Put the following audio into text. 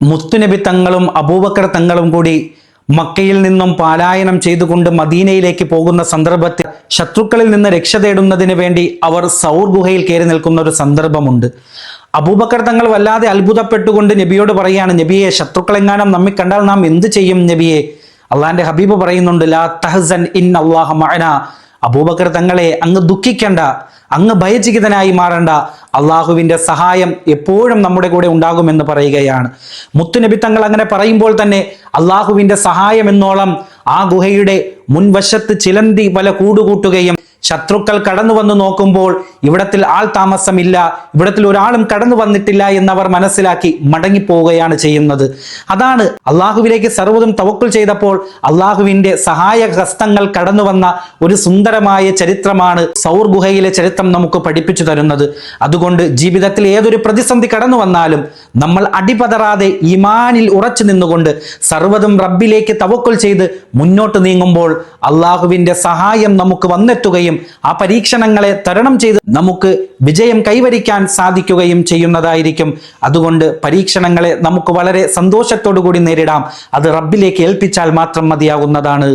മുത്തുനബി തങ്ങളും അബൂബക്കർ തങ്ങളും കൂടി മക്കയിൽ നിന്നും പലായനം ചെയ്തുകൊണ്ട് മദീനയിലേക്ക് പോകുന്ന സന്ദർഭത്തിൽ ശത്രുക്കളിൽ നിന്ന് രക്ഷ തേടുന്നതിന് വേണ്ടി അവർ സൗർ ഗുഹയിൽ കയറി നിൽക്കുന്ന ഒരു സന്ദർഭമുണ്ട്. അബൂബക്കർ തങ്ങൾ വല്ലാതെ അത്ഭുതപ്പെട്ടുകൊണ്ട് നബിയോട് പറയാണ്, നബിയെ, ശത്രുക്കളെങ്ങാനും നമ്മെ കണ്ടാൽ നാം എന്ത് ചെയ്യും നബിയെ? അള്ളാന്റെ ഹബീബ് പറയുന്നുണ്ട്, ലാ തഹ്സൻ ഇന്നല്ലാഹ മഅനാ. അബൂബക്കർ തങ്ങളെ, അങ്ങ് ദുഃഖിക്കണ്ട, അങ്ങ് ഭയചകിതനായി മാറണ്ട, അള്ളാഹുവിന്റെ സഹായം എപ്പോഴും നമ്മുടെ കൂടെ ഉണ്ടാകുമെന്ന് പറയുകയാണ്. മുത്തുനബി തങ്ങൾ അങ്ങനെ പറയുമ്പോൾ തന്നെ അള്ളാഹുവിന്റെ സഹായം എന്നോളം ആ ഗുഹയുടെ മുൻവശത്ത് ചിലന്തി വല കൂടുകൂട്ടുകയും ശത്രുക്കൾ കടന്നു വന്ന് നോക്കുമ്പോൾ ഇവിടത്തിൽ ആൾ താമസമില്ല, ഇവിടത്തിൽ ഒരാളും കടന്നു വന്നിട്ടില്ല എന്നവർ മനസ്സിലാക്കി മടങ്ങിപ്പോവുകയാണ് ചെയ്യുന്നത്. അതാണ് അള്ളാഹുവിലേക്ക് സർവ്വതും തവക്കുൽ ചെയ്തപ്പോൾ അള്ളാഹുവിന്റെ സഹായ ഹസ്തങ്ങൾ കടന്നു വന്ന ഒരു സുന്ദരമായ ചരിത്രമാണ് സൗർ ഗുഹയിലെ ചരിത്രം നമുക്ക് പഠിപ്പിച്ചു തരുന്നത്. അതുകൊണ്ട് ജീവിതത്തിൽ ഏതൊരു പ്രതിസന്ധി കടന്നു വന്നാലും നമ്മൾ അടിപതറാതെ ഈമാനിൽ ഉറച്ചു നിന്നുകൊണ്ട് സർവ്വതും റബ്ബിലേക്ക് തവക്കുൽ ചെയ്ത് മുന്നോട്ട് നീങ്ങുമ്പോൾ അള്ളാഹുവിന്റെ സഹായം നമുക്ക് വന്നെത്തുകയും ആ പരീക്ഷണങ്ങളെ തരണം ചെയ്ത് നമുക്ക് വിജയം കൈവരിക്കാൻ സാധിക്കുകയും ചെയ്യുന്നതായിരിക്കും. അതുകൊണ്ട് പരീക്ഷണങ്ങളെ നമുക്ക് വളരെ സന്തോഷത്തോടു കൂടി നേരിടാം. അത് റബ്ബിലേക്ക് ഏൽപ്പിച്ചാൽ മാത്രം മതിയാകുന്നതാണ്.